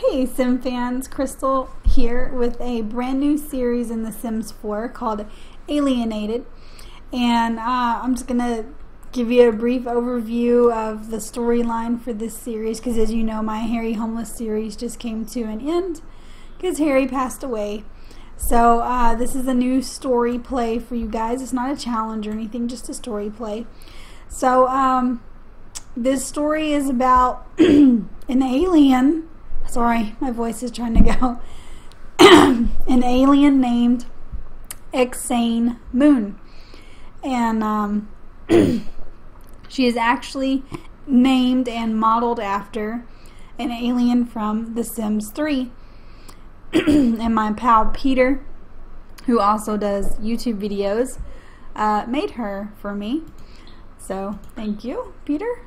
Hey Sim fans, Crystal here with a brand new series in The Sims 4 called Alienated, and I'm just going to give you a brief overview of the storyline for this series because, as you know, my Harry Homeless series just came to an end because Harry passed away. So this is a new story play for you guys. It's not a challenge or anything, just a story play. So this story is about an alien. Sorry, my voice is trying to go. An alien named Xsane Moon. And she is actually named and modeled after an alien from The Sims 3. And my pal Peter, who also does YouTube videos, made her for me. So, thank you, Peter.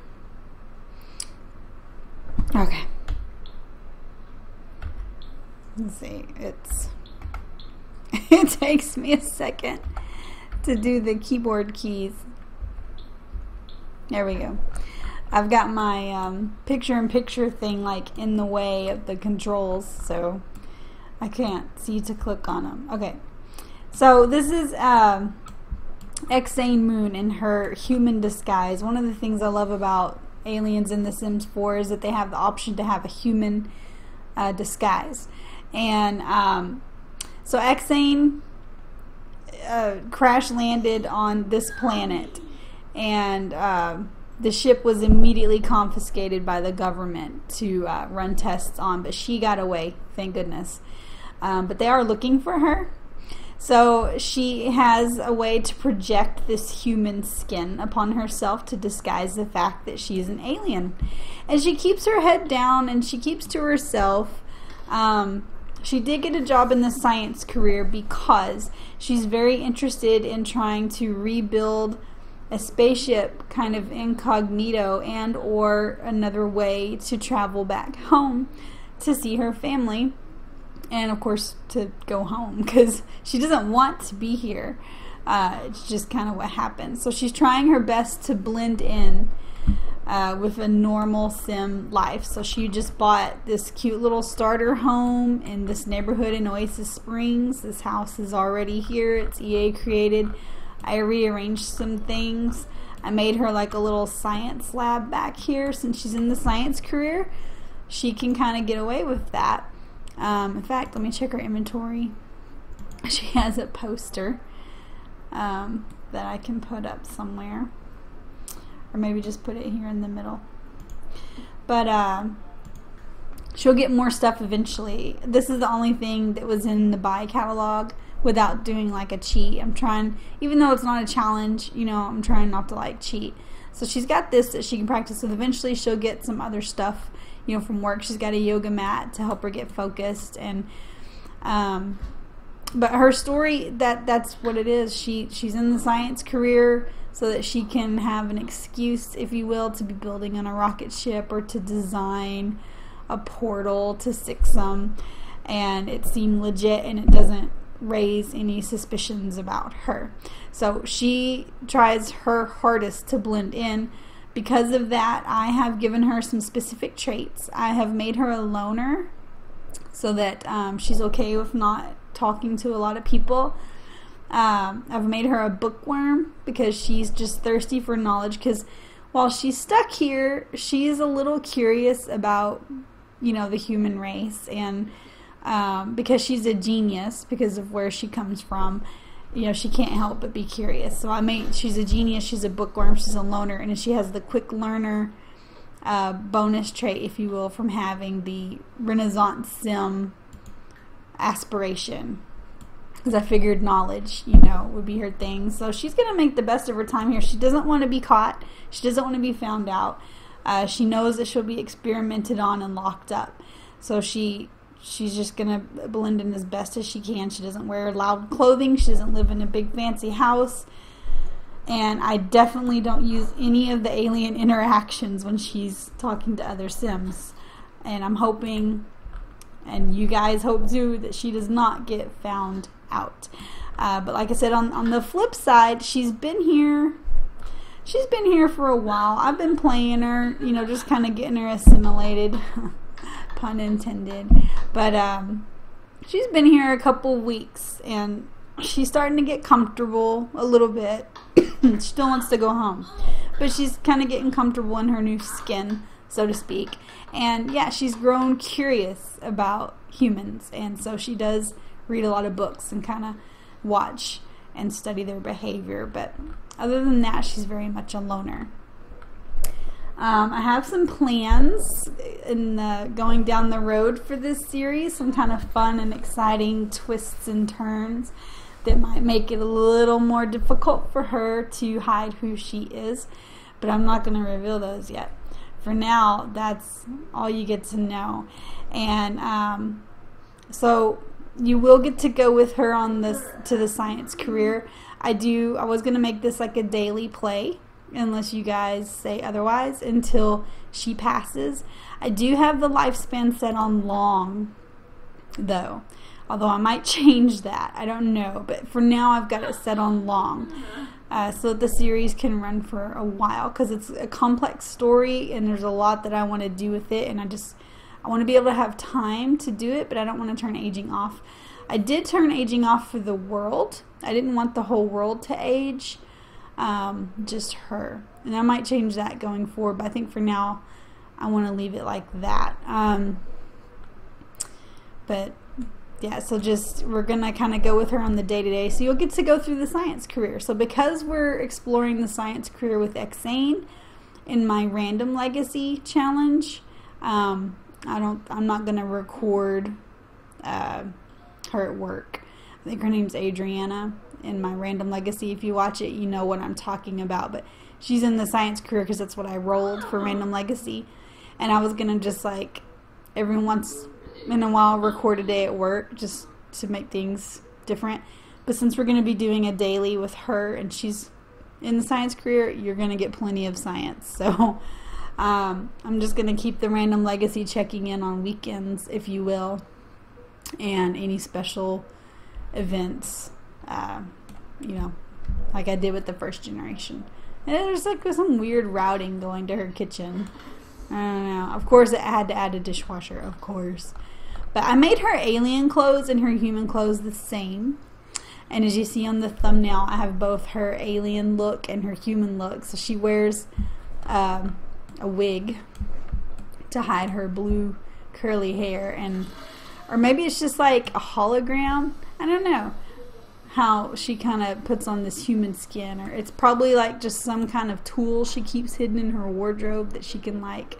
Okay. Let's see, it takes me a second to do the keyboard keys. There we go. I've got my picture-in-picture thing like in the way of the controls, so I can't see to click on them. Okay, so this is Xsane Moon in her human disguise. One of the things I love about aliens in The Sims 4 is that they have the option to have a human disguise. And so Xsane crash landed on this planet, and the ship was immediately confiscated by the government to run tests on, but she got away, thank goodness. But they are looking for her. So she has a way to project this human skin upon herself to disguise the fact that she's an alien. And she keeps her head down and she keeps to herself. She did get a job in the science career because she's very interested in trying to rebuild a spaceship kind of incognito and or another way to travel back home to see her family. And of course to go home because she doesn't want to be here. It's just kind of what happens. So she's trying her best to blend in with a normal sim life. So she just bought this cute little starter home in this neighborhood in Oasis Springs. This house is already here. It's EA created. I rearranged some things. I made her like a little science lab back here. Since she's in the science career, she can kind of get away with that. In fact, let me check her inventory. She has a poster that I can put up somewhere. Or maybe just put it here in the middle. But she'll get more stuff eventually. This is the only thing that was in the buy catalog without doing like a cheat. I'm trying, even though it's not a challenge, you know, I'm trying not to like cheat. So she's got this that she can practice with. Eventually she'll get some other stuff, you know, from work. She's got a yoga mat to help her get focused. And but her story, that's what it is. She's in the science career so that she can have an excuse, if you will, to be building on a rocket ship or to design a portal to Xsane, and it seemed legit and it doesn't raise any suspicions about her. So she tries her hardest to blend in. Because of that, I have given her some specific traits. I have made her a loner so that she's okay with not talking to a lot of people. I've made her a bookworm because she's just thirsty for knowledge, because while she's stuck here, she is a little curious about, you know, the human race, and because she's a genius because of where she comes from, you know, she can't help but be curious. So she's a genius, she's a bookworm, she's a loner, and she has the quick learner bonus trait, if you will, from having the Renaissance sim aspiration. Because I figured knowledge, you know, would be her thing. So she's going to make the best of her time here. She doesn't want to be caught. She doesn't want to be found out. She knows that she'll be experimented on and locked up. So she's just going to blend in as best as she can. She doesn't wear loud clothing. She doesn't live in a big fancy house. And I definitely don't use any of the alien interactions when she's talking to other Sims. And I'm hoping, and you guys hope too, that she does not get found out. But like I said, on the flip side, she's been here for a while. I've been playing her, you know, just kind of getting her assimilated. pun intended. But she's been here a couple weeks, and she's starting to get comfortable a little bit. She still wants to go home, but she's kind of getting comfortable in her new skin, so to speak. And yeah, she's grown curious about humans, and so she does read a lot of books and kind of watch and study their behavior. But other than that, she's very much a loner. I have some plans in going down the road for this series, some kind of fun and exciting twists and turns that might make it a little more difficult for her to hide who she is, but I'm not going to reveal those yet. For now, that's all you get to know. And so you will get to go with her on this to the science career. I was going to make this like a daily play, unless you guys say otherwise, until she passes. I do have the lifespan set on long, though. Although I might change that. I don't know. But for now, I've got it set on long. So that the series can run for a while. Because it's a complex story, and there's a lot that I want to do with it. And I want to be able to have time to do it, but I don't want to turn aging off. I did turn aging off for the world. I didn't want the whole world to age. Just her. And I might change that going forward. But I think for now, I want to leave it like that. But yeah, so we're going to kind of go with her on the day-to-day. So you'll get to go through the science career. So because we're exploring the science career with Xsane in my random legacy challenge, I'm not going to record her at work. I think her name's Adriana in my random legacy. If you watch it, you know what I'm talking about. But she's in the science career because that's what I rolled for random legacy. And I was going to just like every once in a while record a day at work just to make things different. But since we're going to be doing a daily with her and she's in the science career, you're going to get plenty of science. So I'm just going to keep the random legacy checking in on weekends, if you will, and any special events, like I did with the first generation. And there's like some weird routing going to her kitchen. I don't know. Of course, it had to add a dishwasher, of course. But I made her alien clothes and her human clothes the same. And as you see on the thumbnail, I have both her alien look and her human look. So she wears a wig to hide her blue curly hair, or maybe it's just like a hologram. I don't know how she kind of puts on this human skin, or it's probably like just some kind of tool she keeps hidden in her wardrobe that she can like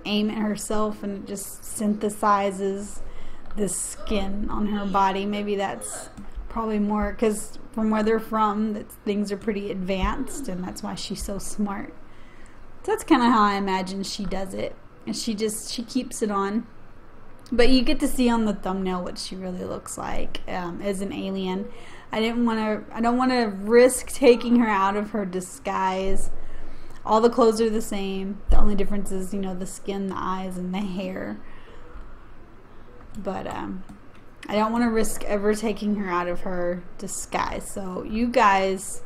aim at herself and it just synthesizes this skin on her body. Maybe that's probably more because from where they're from, things are pretty advanced, and that's why she's so smart. So that's kind of how I imagine she does it, and she keeps it on. But you get to see on the thumbnail what she really looks like as an alien. I don't want to risk taking her out of her disguise. All the clothes are the same. The only difference is, the skin, the eyes, and the hair. But I don't want to risk ever taking her out of her disguise. So you guys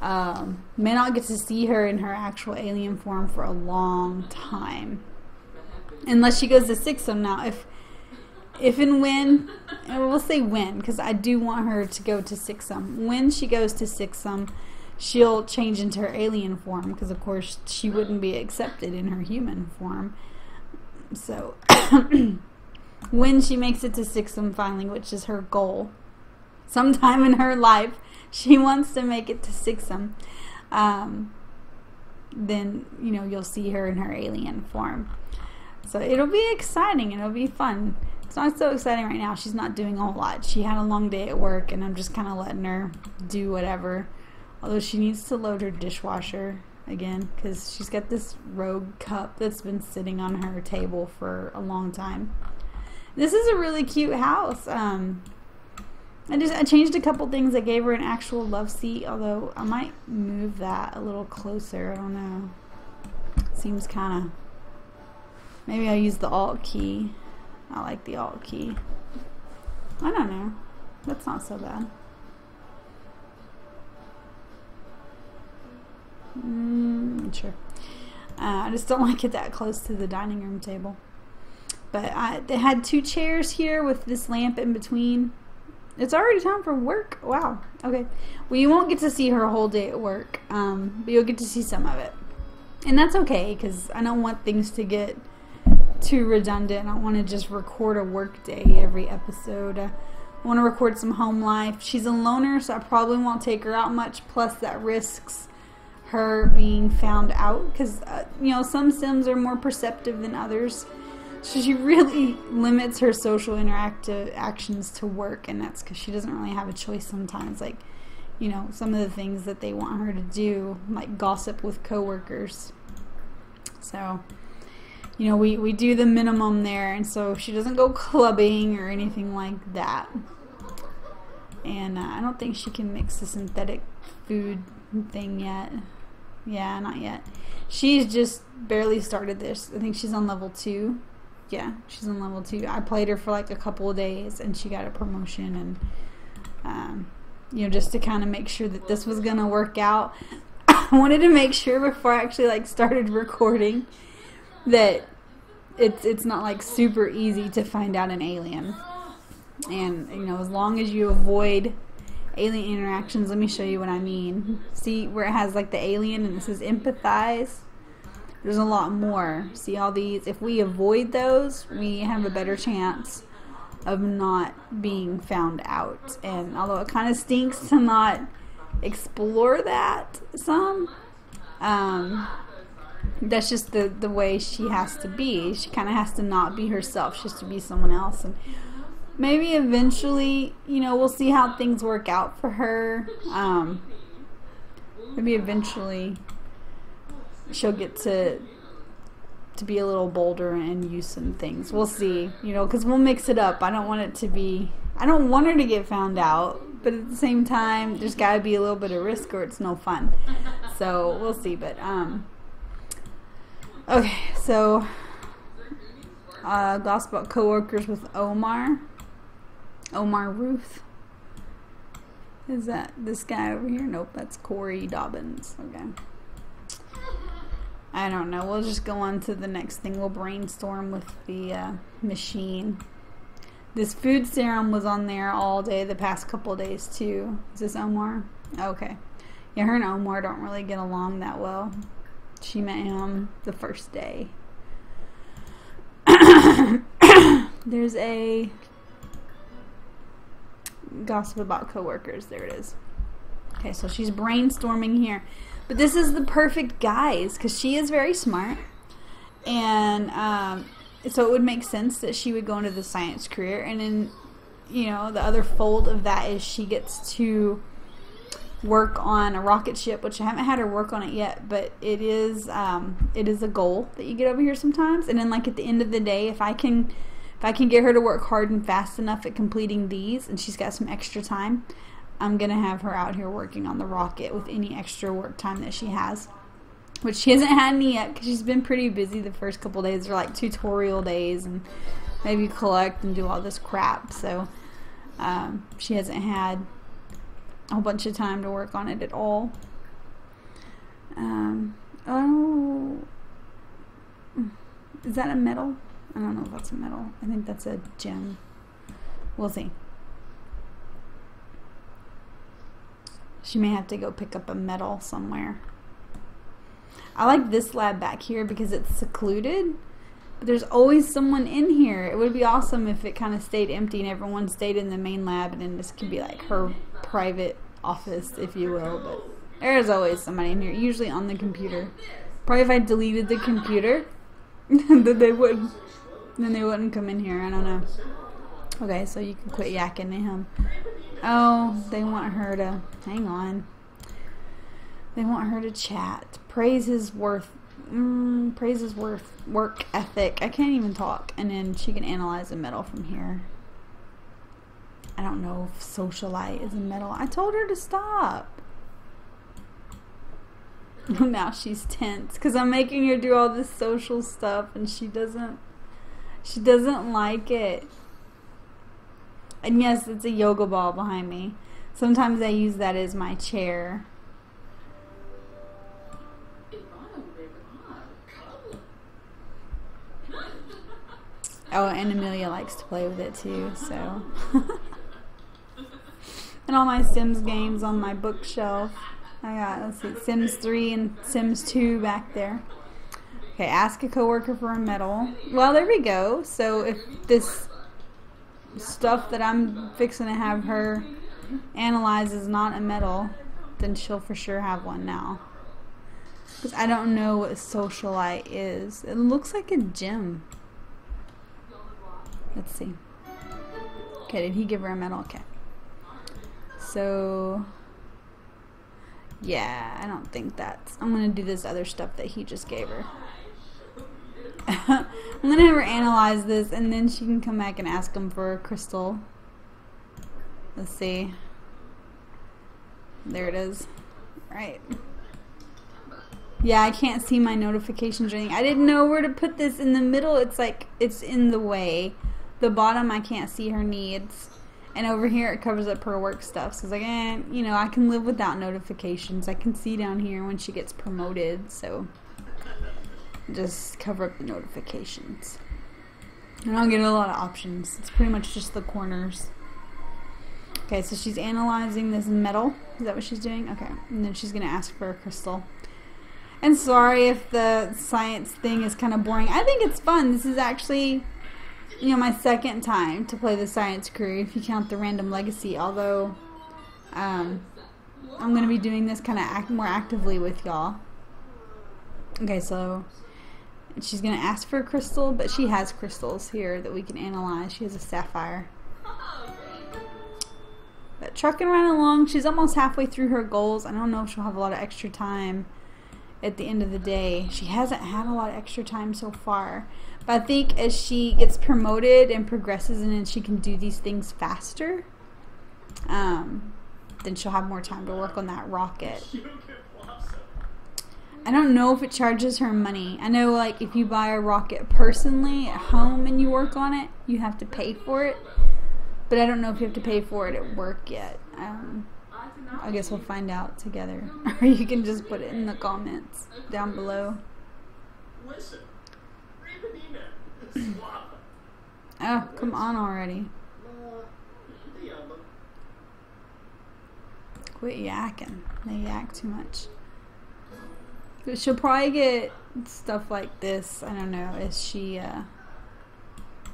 may not get to see her in her actual alien form for a long time. Unless she goes to Xsane now. If and when, and we'll say when, because I do want her to go to Xsane. When she goes to Xsane, she'll change into her alien form, because of course she wouldn't be accepted in her human form. So when she makes it to Xsane finally, which is her goal, sometime in her life, she wants to make it to Xsane, then you'll see her in her alien form. So it'll be exciting. It'll be fun. It's not so exciting right now. She's not doing a whole lot. She had a long day at work, and I'm just kind of letting her do whatever. Although she needs to load her dishwasher again, because she's got this rogue cup that's been sitting on her table for a long time. This is a really cute house. I changed a couple things. I gave her an actual love seat, although I might move that a little closer. I don't know. Seems kind of... Maybe I'll use the Alt key. I like the Alt key. I don't know. That's not so bad. Sure. I just don't like it that close to the dining room table. But they had 2 chairs here with this lamp in between. It's already time for work. Wow. Okay. Well, you won't get to see her whole day at work, but you'll get to see some of it. And that's okay, because I don't want things to get too redundant. I want to just record a work day every episode. I want to record some home life. She's a loner, so I probably won't take her out much. Plus, that risks her being found out, because you know, some Sims are more perceptive than others. So she really limits her social interactive actions to work, and that's because she doesn't really have a choice sometimes. Like, you know, some of the things that they want her to do, like gossip with coworkers. So, you know, we do the minimum there, and so she doesn't go clubbing or anything like that. And I don't think she can mix the synthetic food thing yet. Yeah, not yet. She's just barely started this. I think she's on level 2. Yeah, she's on level 2. I played her for like a couple of days, and she got a promotion, and you know, just to kind of make sure that this was gonna work out. I wanted to make sure before I actually like started recording that it's not like super easy to find out an alien. And you know, as long as you avoid alien interactions, let me show you what I mean. See where it has like the alien and it says empathize? There's a lot more. See all these? If we avoid those, we have a better chance of not being found out. And although it kind of stinks to not explore that some, that's just the way she has to be. She kind of has to not be herself. She has to be someone else. And maybe eventually, you know, we'll see how things work out for her. Maybe eventually she'll get to be a little bolder and use some things. We'll see, you know, because we'll mix it up. I don't want it to be, I don't want her to get found out, but at the same time, there's got to be a little bit of risk or it's no fun. So we'll see. But okay, so gossip about coworkers with Omar Ruth. Is that this guy over here? Nope, that's Corey Dobbins. Okay. I don't know. We'll just go on to the next thing. We'll brainstorm with the machine. This food serum was on there all day the past couple of days too. Is this Omar? Okay. Yeah, her and Omar don't really get along that well. She met him the first day. There's a gossip about coworkers. There it is. Okay, so she's brainstorming here. But this is the perfect guise because she is very smart. And so it would make sense that she would go into the science career. And then, you know, the other fold of that is she gets to work on a rocket ship, which I haven't had her work on it yet, but it is a goal that you get over here sometimes. And then like at the end of the day, if I can get her to work hard and fast enough at completing these and she's got some extra time, I'm going to have her out here working on the rocket with any extra work time that she has. Which she hasn't had any yet because she's been pretty busy the first couple days. They're like tutorial days and maybe collect and do all this crap. So she hasn't had a whole bunch of time to work on it at all. Oh, is that a medal? I don't know if that's a medal. I think that's a gem. We'll see. She may have to go pick up a medal somewhere. I like this lab back here because it's secluded. But there's always someone in here. It would be awesome if it kind of stayed empty and everyone stayed in the main lab and then this could be like her private office, if you will. But there's always somebody in here, usually on the computer. Probably if I deleted the computer, then they wouldn't come in here. I don't know. Okay, so you can quit yakking to him. Oh, they want her to, hang on. They want her to chat. Praise his work ethic. I can't even talk. And then she can analyze a medal from here. I don't know if socialite is a medal. I told her to stop. Now she's tense because I'm making her do all this social stuff and she doesn't like it. And yes, it's a yoga ball behind me. Sometimes I use that as my chair. Oh, and Amelia likes to play with it too, so. And all my Sims games on my bookshelf. I got, let's see, Sims 3 and Sims 2 back there. Okay, ask a coworker for a medal. Well, there we go. So if this stuff that I'm fixing to have her analyze is not a medal, then she'll for sure have one now. Because I don't know what socialite is. It looks like a gym. Let's see. Okay, did he give her a medal? Okay. So, yeah, I don't think that's... I'm going to do this other stuff that he just gave her. I'm going to have her analyze this, and then she can come back and ask him for a crystal. Let's see. There it is. Right. Yeah, I can't see my notifications or anything. I didn't know where to put this in the middle. It's like, it's in the way. The bottom, I can't see her needs. And over here, it covers up her work stuff. So it's like, you know, I can live without notifications. I can see down here when she gets promoted. So just cover up the notifications. And I'll get a lot of options. It's pretty much just the corners. Okay, so she's analyzing this metal. Is that what she's doing? Okay. And then she's going to ask for a crystal. And sorry if the science thing is kind of boring. I think it's fun. This is actually, you know, my second time to play the science crew, if you count the random legacy. Although, I'm going to be doing this kind of more actively with y'all. Okay, so she's going to ask for a crystal, but she has crystals here that we can analyze. She has a sapphire. But trucking right along, she's almost halfway through her goals. I don't know if she'll have a lot of extra time at the end of the day. She hasn't had a lot of extra time so far. But I think as she gets promoted and progresses and then she can do these things faster, then she'll have more time to work on that rocket. I don't know if it charges her money. I know, like, if you buy a rocket personally at home and you work on it, you have to pay for it. But I don't know if you have to pay for it at work yet. I guess we'll find out together. Or you can just put it in the comments down below. Oh, come on already. Quit yakking. They yak too much. But she'll probably get stuff like this, I don't know, as she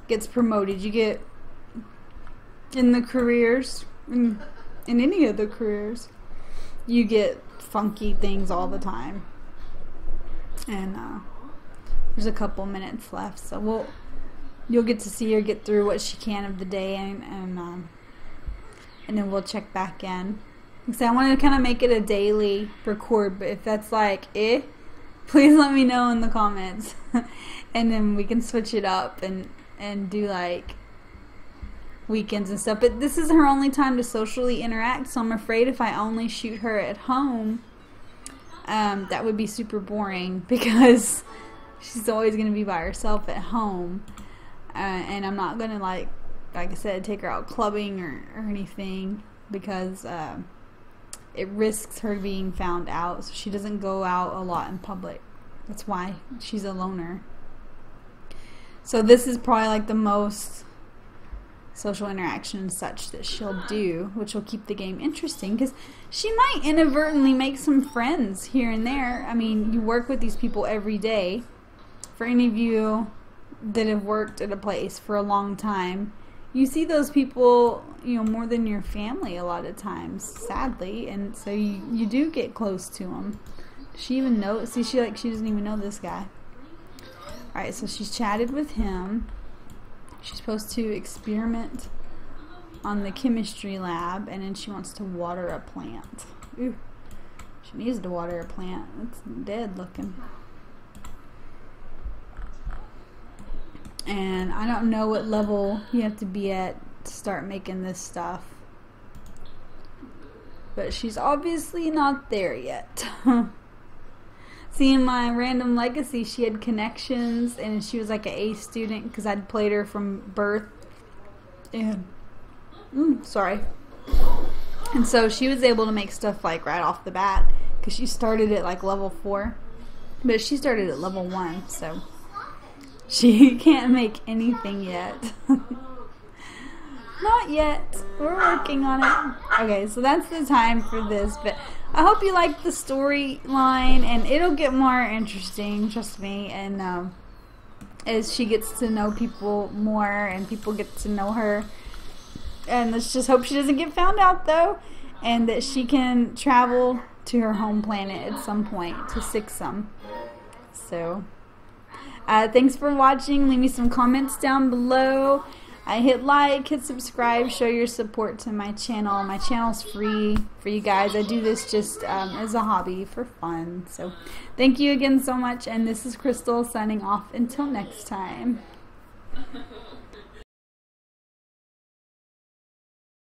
gets promoted. You get in the careers, in any of the careers, you get funky things all the time. And there's a couple minutes left, so you'll get to see her get through what she can of the day, and then we'll check back in. So I want to kind of make it a daily record, but if that's like please let me know in the comments. And then we can switch it up and do like weekends and stuff. But this is her only time to socially interact, so I'm afraid if I only shoot her at home, that would be super boring, because she's always going to be by herself at home, and I'm not going to, like I said, take her out clubbing or anything, because it risks her being found out, so she doesn't go out a lot in public. That's why she's a loner. So this is probably like the most social interaction and such that she'll do, which will keep the game interesting, because she might inadvertently make some friends here and there. I mean, you work with these people every day. For any of you that have worked at a place for a long time, you see those people, you know, more than your family a lot of times, sadly, and so you do get close to them. She even knows. See, she doesn't even know this guy. All right, so she's chatted with him. She's supposed to experiment on the chemistry lab, and then she wants to water a plant. Ooh, she needs to water a plant. It's dead looking. And I don't know what level you have to be at to start making this stuff. But she's obviously not there yet. See, in my random legacy, she had connections, and she was like an A student because I'd played her from birth. And sorry. And so she was able to make stuff like right off the bat, because she started at like level 4, but she started at level 1. So She can't make anything yet. Not yet. We're working on it. Okay, so that's the time for this, but I hope you like the storyline, and it'll get more interesting, trust me, and as she gets to know people more and people get to know her. And let's just hope she doesn't get found out, though, and that she can travel to her home planet at some point to Xsane. So, thanks for watching. Leave me some comments down below. Hit like, hit subscribe, show your support to my channel. My channel's free for you guys. I do this just as a hobby for fun. So, thank you again so much, and this is Crystal signing off until next time.